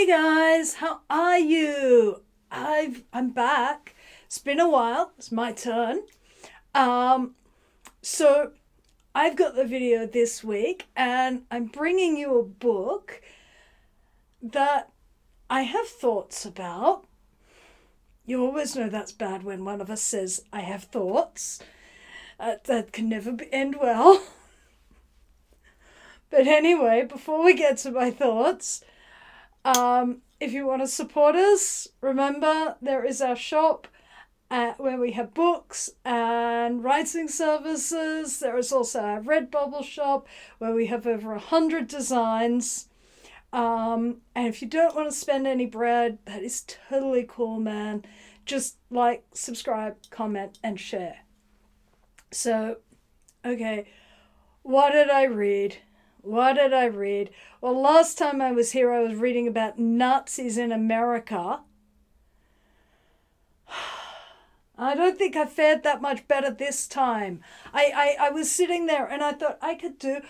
Hey guys, how are you? I'm back. It's been a while. It's my turn. So I've got the video this week, and I'm bringing you a book that I have thoughts about. You always know that's bad when one of us says, I have thoughts. That can never end well. But anyway, before we get to my thoughts, if you want to support us, remember there is our shop where we have books and writing services. There is also our Redbubble shop where we have over 100 designs. And if you don't want to spend any bread, that is totally cool, man. Just like, subscribe, comment, and share. So, okay, what did I read? Well, last time I was here, I was reading about Nazis in America. I don't think I fared that much better this time. I was sitting there and I thought I could do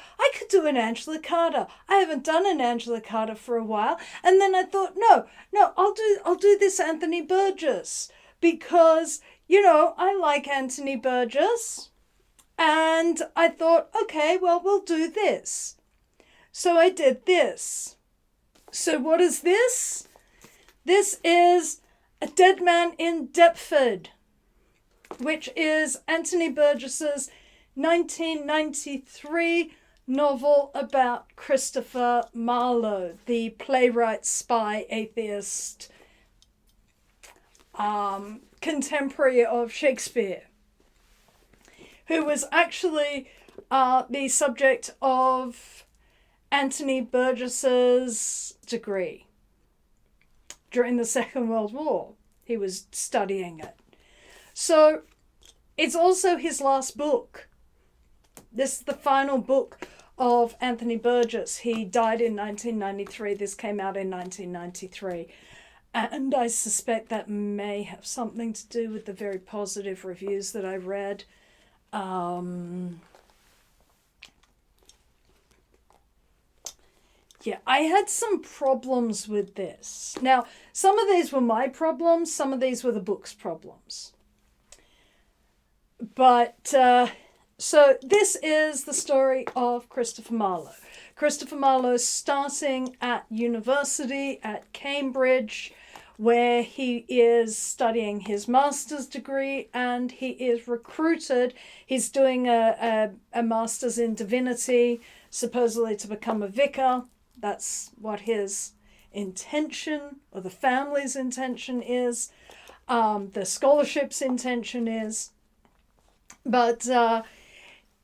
an Angela Carter. I haven't done an Angela Carter for a while. And then I thought, no, I'll do this Anthony Burgess because, I like Anthony Burgess. And I thought, okay, well, we'll do this. So I did this. So what is this? This is A Dead Man in Deptford, which is Anthony Burgess's 1993 novel about Christopher Marlowe, the playwright, spy, atheist, contemporary of Shakespeare, who was actually the subject of Anthony Burgess's degree during the Second World War. He was studying it. So it's also his last book. This is the final book of Anthony Burgess. He died in 1993. This came out in 1993. And I suspect that may have something to do with the very positive reviews that I read. Yeah, I had some problems with this. Now, some of these were my problems, some of these were the book's problems. But, so this is the story of Christopher Marlowe. Christopher Marlowe starting at university at Cambridge, where he is studying his master's degree, and he is recruited. He's doing a master's in divinity, supposedly to become a vicar. That's what his intention, or the family's intention is. The scholarship's intention is. But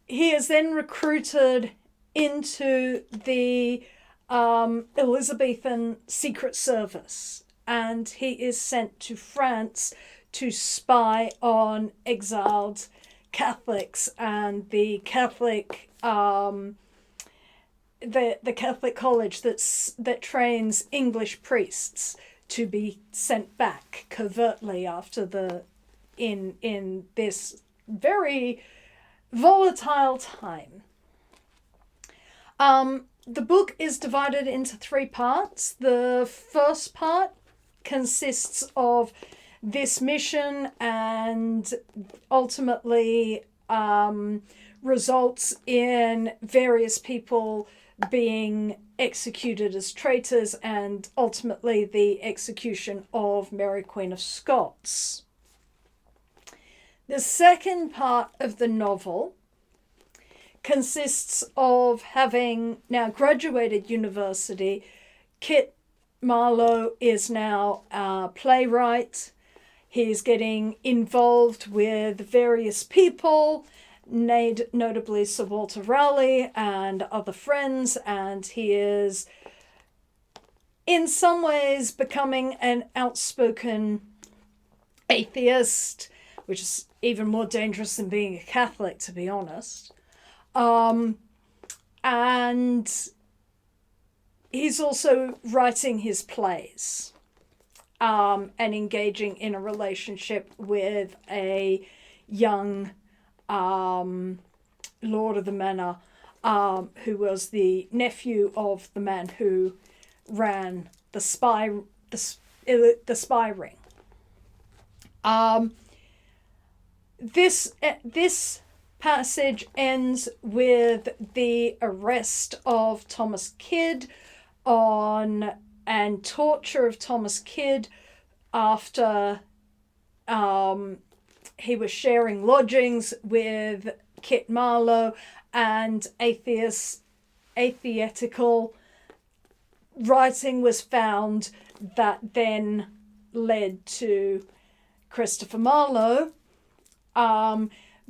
he is then recruited into the Elizabethan Secret Service. And he is sent to France to spy on exiled Catholics and the Catholic the Catholic college that trains English priests to be sent back covertly after in this very volatile time. The book is divided into 3 parts. The first part consists of this mission and ultimately results in various people being executed as traitors and ultimately the execution of Mary Queen of Scots. The second part of the novel consists of having now graduated university. Kit Marlowe is now a playwright. He's getting involved with various people, notably Sir Walter Raleigh and other friends, and he is in some ways becoming an outspoken atheist, which is even more dangerous than being a Catholic, to be honest. And he's also writing his plays and engaging in a relationship with a young Lord of the Manor, who was the nephew of the man who ran the spy ring. This passage ends with the arrest of Thomas Kidd and torture of Thomas Kidd after he was sharing lodgings with Kit Marlowe, and atheistical writing was found that then led to Christopher Marlowe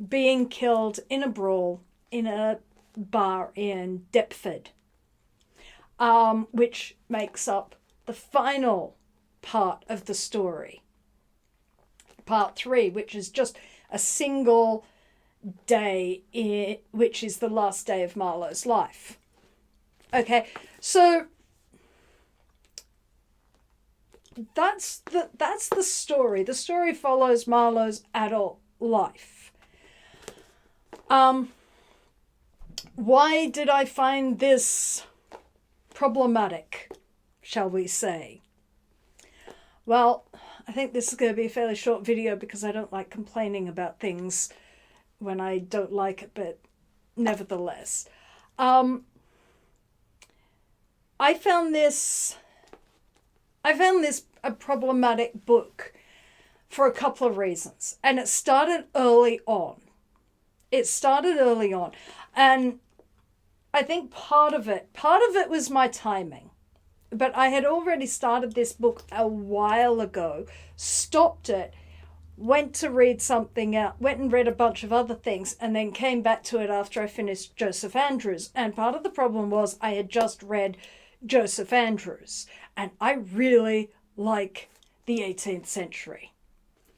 being killed in a brawl in a bar in Deptford, which makes up the final part of the story. Part 3, which is just a single day, which is the last day of Marlowe's life. Okay, so that's the story. The story follows Marlowe's adult life. Why did I find this problematic, shall we say? Well, I think this is going to be a fairly short video because I don't like complaining about things when I don't like it, but nevertheless. I found this a problematic book for a couple of reasons. And it started early on. And I think part of it was my timing. But I had already started this book a while ago, stopped it, went to read something out, went and read a bunch of other things, and then came back to it after I finished Joseph Andrews. And part of the problem was I had just read Joseph Andrews, and I really like the 18th century.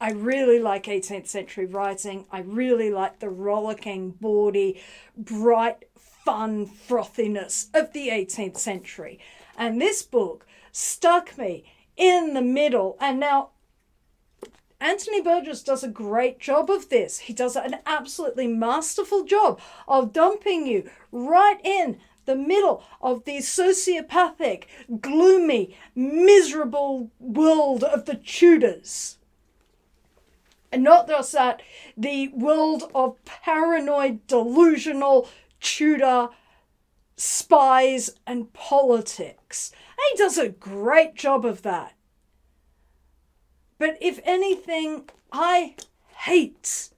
I really like 18th century writing. I really like the rollicking, bawdy, bright, fun frothiness of the 18th century. And this book stuck me in the middle. And now Anthony Burgess does a great job of this. He does an absolutely masterful job of dumping you right in the middle of the sociopathic, gloomy, miserable world of the Tudors. And not just that, the world of paranoid, delusional Tudor spies and politics. And he does a great job of that. But if anything, I hate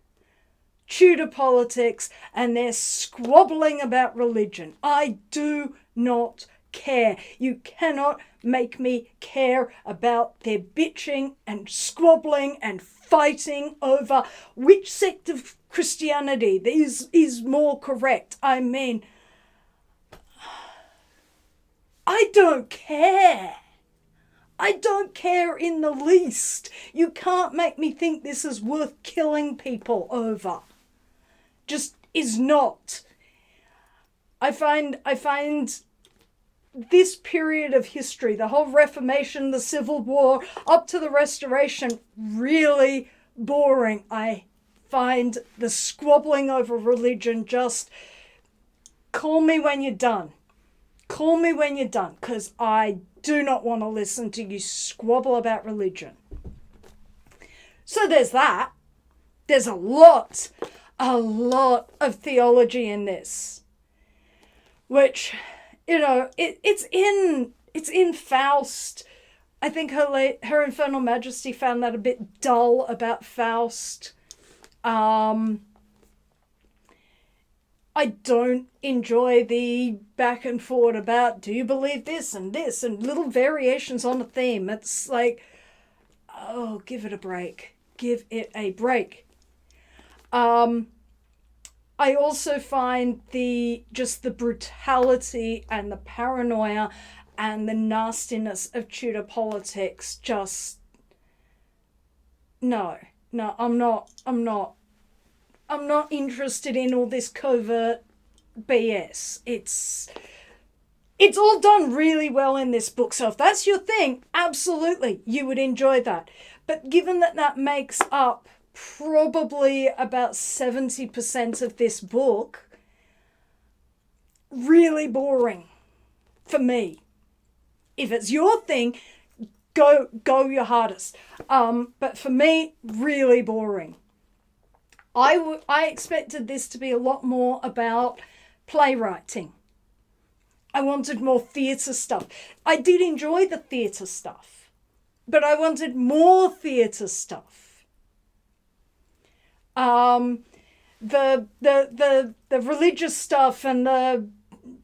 Tudor politics and their squabbling about religion. I do not care. You cannot make me care about their bitching and squabbling and fighting over which sect of Christianity is more correct. I mean, I don't care. I don't care in the least. You can't make me think this is worth killing people over. Just is not. I find this period of history, the whole Reformation, the Civil War, up to the Restoration, really boring. I find the squabbling over religion just, call me when you're done. Call me when you're done, because I do not want to listen to you squabble about religion. So there's that. There's a lot of theology in this, which, you know, it's in Faust. I think her Infernal Majesty found that a bit dull about Faust. I don't enjoy the back and forward about, do you believe this and little variations on the theme. It's like, oh, give it a break. Give it a break. I also find the brutality and the paranoia and the nastiness of Tudor politics just, no, I'm not interested in all this covert BS. It's all done really well in this book. So if that's your thing, absolutely, you would enjoy that. But given that makes up probably about 70% of this book, really boring for me. if it's your thing, go your hardest. But for me, really boring. I expected this to be a lot more about playwriting. I wanted more theatre stuff. I did enjoy the theatre stuff, but I wanted more theatre stuff. The religious stuff and the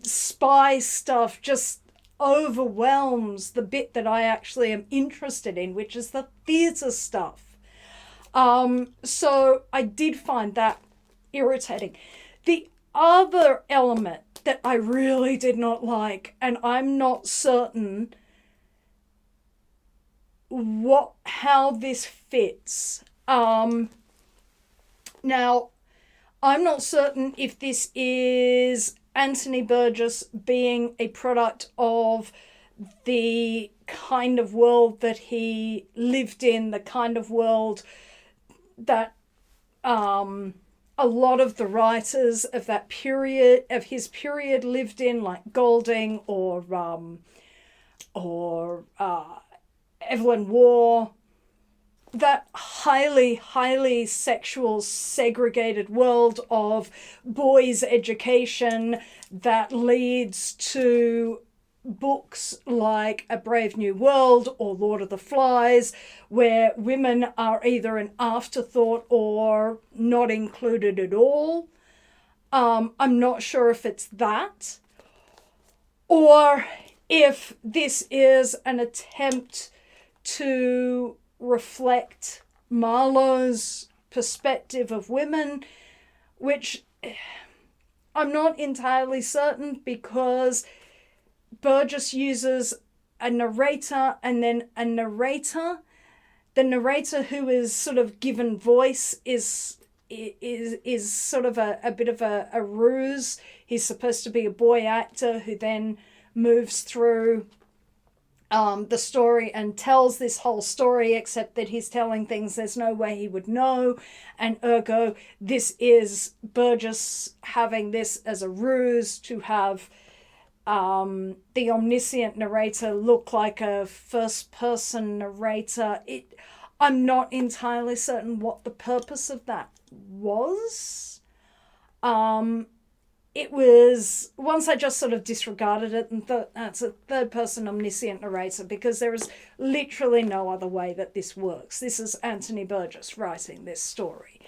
spy stuff just overwhelms the bit that I actually am interested in, which is the theatre stuff. So I did find that irritating. The other element that I really did not like, and I'm not certain how this fits. Now, I'm not certain if this is Anthony Burgess being a product of the kind of world that he lived in, the kind of world that a lot of the writers of that period, of his period, lived in, like Golding or Evelyn Waugh. That highly sexual, segregated world of boys' education that leads to books like A Brave New World or Lord of the Flies, where women are either an afterthought or not included at all. I'm not sure if it's that, or if this is an attempt to reflect Marlowe's perspective of women, which I'm not entirely certain, because Burgess uses a narrator and then a narrator. The narrator who is sort of given voice is sort of a bit of a ruse. He's supposed to be a boy actor who then moves through the story and tells this whole story, except that he's telling things there's no way he would know, and ergo this is Burgess having this as a ruse to have the omniscient narrator look like a first-person narrator. I'm not entirely certain what the purpose of that was. It was, once I just sort of disregarded it and thought, that's a third-person omniscient narrator, because there is literally no other way that this works. This is Anthony Burgess writing this story.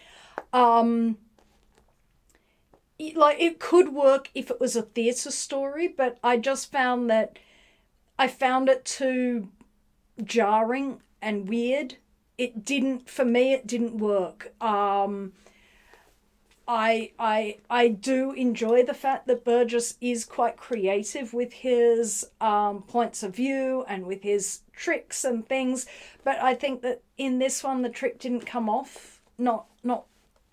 It could work if it was a theatre story, but I just found that I found it too jarring and weird. It didn't work. I do enjoy the fact that Burgess is quite creative with his points of view and with his tricks and things, but I think that in this one the trick didn't come off.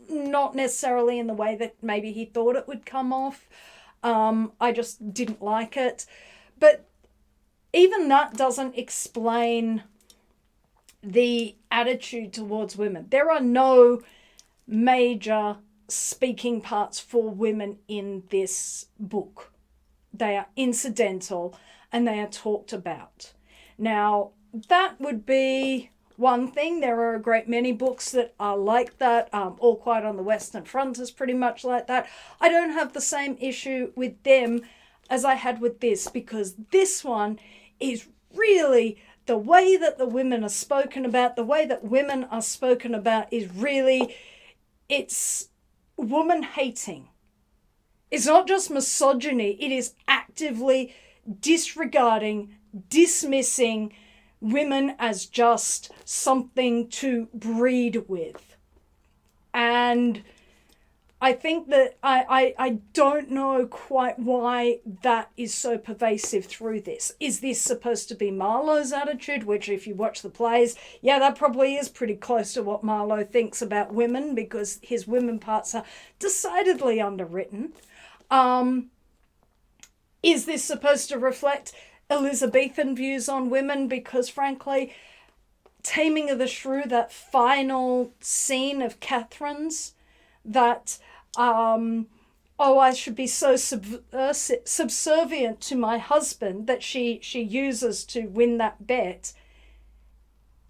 Not necessarily in the way that maybe he thought it would come off. I just didn't like it. But even that doesn't explain the attitude towards women. There are no major speaking parts for women in this book. They are incidental and they are talked about. Now, that would be one thing. There are a great many books that are like that. All Quiet on the Western Front is pretty much like that. I don't have the same issue with them as I had with this, because this one is really, the way that the women are spoken about, the way that women are spoken about is really, it's woman hating. It's not just misogyny, it is actively disregarding, dismissing women as just something to breed with. And I think that I don't know quite why that is so pervasive through this. Is this supposed to be Marlowe's attitude? Which, if you watch the plays, yeah, that probably is pretty close to what Marlowe thinks about women, because his women parts are decidedly underwritten. Is this supposed to reflect Elizabethan views on women? Because frankly, Taming of the Shrew, that final scene of Catherine's, that oh, I should be so subservient to my husband that she uses to win that bet,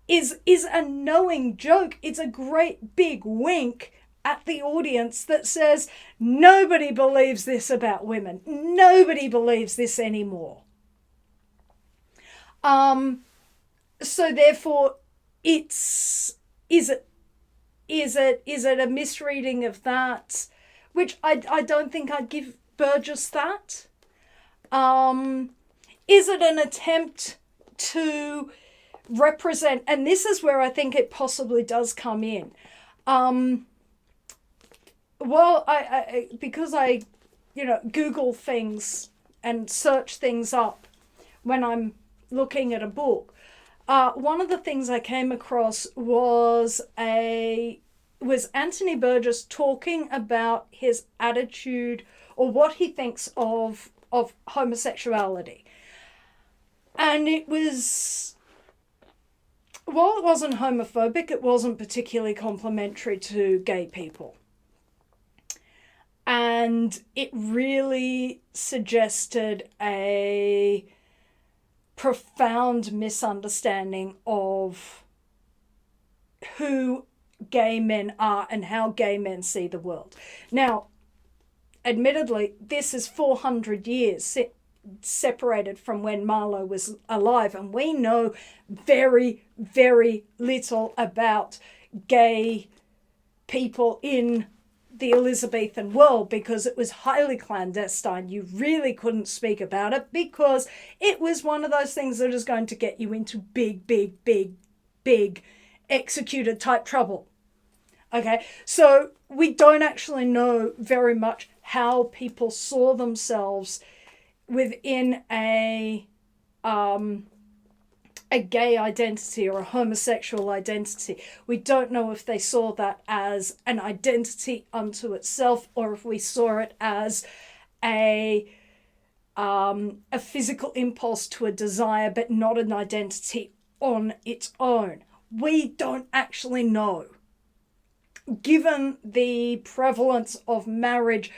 is a knowing joke. It's a great big wink at the audience that says, nobody believes this about women. Nobody believes this anymore. So therefore, is it a misreading of that? Which I don't think I'd give Burgess that. Is it an attempt to represent, and this is where I think it possibly does come in. Well, I because I Google things and search things up when I'm looking at a book. One of the things I came across was Anthony Burgess talking about his attitude or what he thinks of homosexuality. And it was, while it wasn't homophobic, it wasn't particularly complimentary to gay people. And it really suggested a profound misunderstanding of who gay men are and how gay men see the world. Now, admittedly, this is 400 years separated from when Marlowe was alive, and we know very, very little about gay people in the Elizabethan world because it was highly clandestine. You really couldn't speak about it because it was one of those things that is going to get you into big, big, big, big executed type trouble. Okay, so we don't actually know very much how people saw themselves within a gay identity or a homosexual identity. We don't know if they saw that as an identity unto itself or if we saw it as a physical impulse to a desire but not an identity on its own. We don't actually know. Given the prevalence of marriage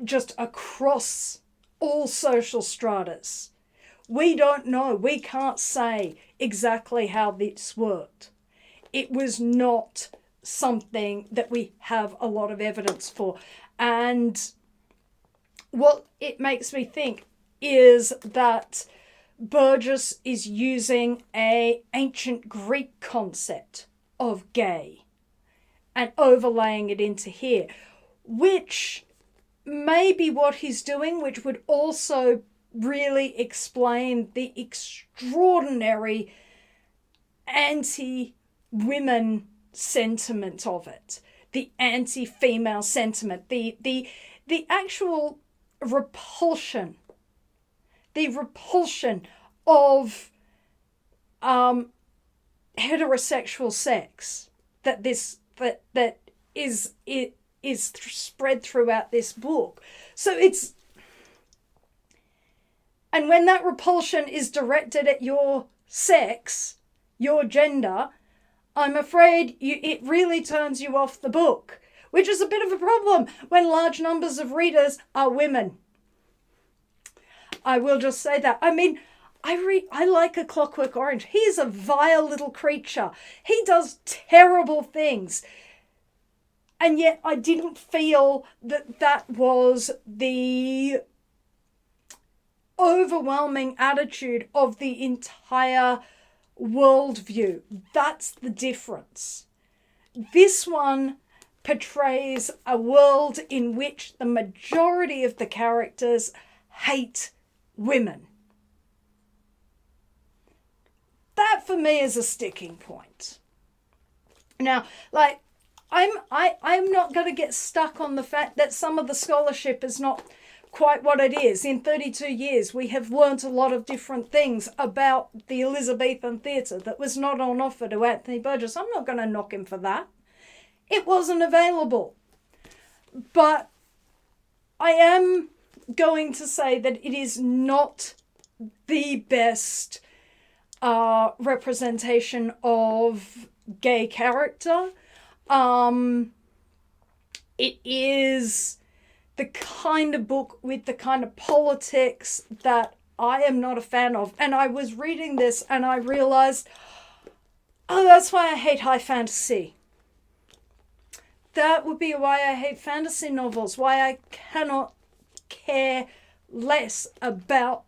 just across all social stratas, we don't know. We can't say exactly how this worked. It was not something that we have a lot of evidence for. And what it makes me think is that Burgess is using an ancient Greek concept of gay and overlaying it into here, which may be what he's doing, which would also really explain the extraordinary anti-women sentiment of it, the anti-female sentiment, the actual repulsion, of heterosexual sex that is spread throughout this book. So it's, and when that repulsion is directed at your sex, your gender, I'm afraid it really turns you off the book, which is a bit of a problem when large numbers of readers are women. I will just say that. I mean, I like A Clockwork Orange. He's a vile little creature. He does terrible things. And yet I didn't feel that was the overwhelming attitude of the entire worldview. That's the difference. This one portrays a world in which the majority of the characters hate women. That for me is a sticking point. Now, like, I'm not going to get stuck on the fact that some of the scholarship is not quite what it is. In 32 years, we have learnt a lot of different things about the Elizabethan theatre that was not on offer to Anthony Burgess. I'm not going to knock him for that. It wasn't available. But I am going to say that it is not the best representation of gay character. it is the kind of book with the kind of politics that I am not a fan of. And I was reading this and I realized, oh, that's why I hate high fantasy. That would be why I hate fantasy novels, why I cannot care less about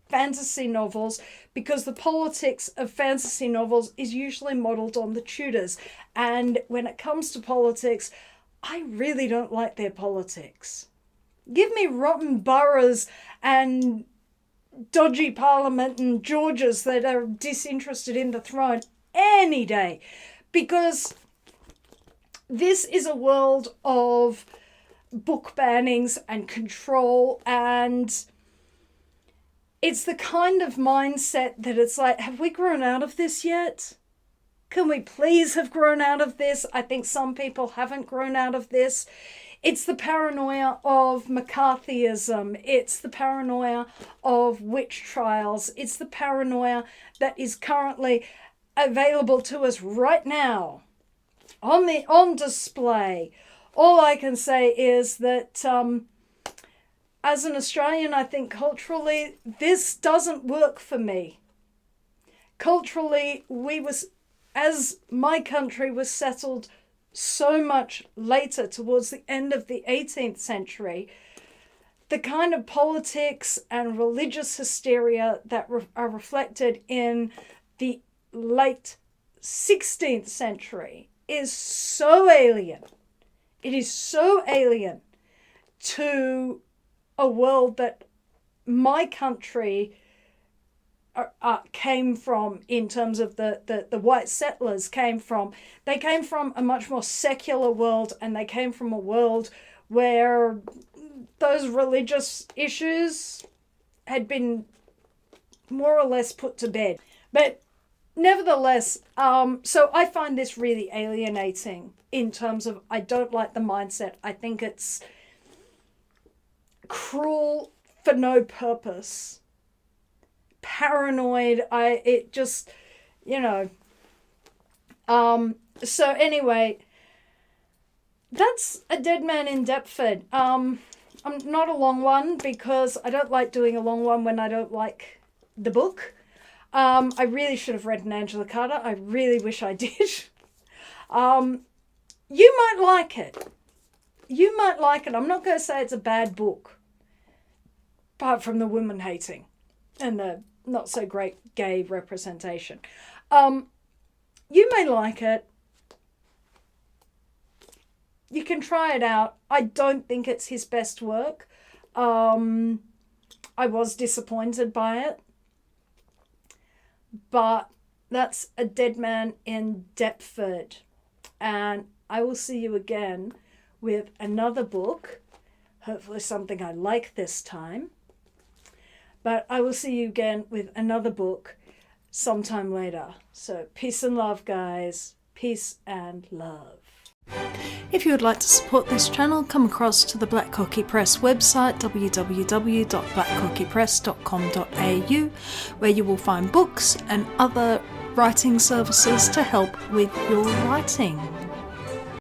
fantasy novels, because the politics of fantasy novels is usually modelled on the Tudors. And when it comes to politics, I really don't like their politics. Give me rotten boroughs and dodgy parliament and Georges that are disinterested in the throne any day, because this is a world of book bannings and control, and it's the kind of mindset that it's like, have we grown out of this yet? Can we please have grown out of this? I think some people haven't grown out of this. It's the paranoia of McCarthyism. It's the paranoia of witch trials. It's the paranoia that is currently available to us right now on display. All I can say is that as an Australian, I think culturally this doesn't work for me. Culturally, as my country was settled so much later, towards the end of the 18th century, the kind of politics and religious hysteria that are reflected in the late 16th century is so alien. It is so alien to a world that my country came from, in terms of the white settlers came from. They came from a much more secular world, and they came from a world where those religious issues had been more or less put to bed. But nevertheless, so I find this really alienating in terms of, I don't like the mindset. I think it's cruel for no purpose. Paranoid. It just, so anyway, that's A Dead Man in Deptford. I'm not a long one, because I don't like doing a long one when I don't like the book. I really should have read an Angela Carter. I really wish I did. You might like it. You might like it. I'm not going to say it's a bad book, apart from the woman hating and the not so great gay representation. You may like it. You can try it out. I don't think it's his best work. I was disappointed by it. But that's A Dead Man in Deptford. And I will see you again with another book. Hopefully something I like this time. But I will see you again with another book sometime later. So peace and love, guys. Peace and love. If you would like to support this channel, come across to the Black Cockie Press website, www.blackcockiepress.com.au, where you will find books and other writing services to help with your writing.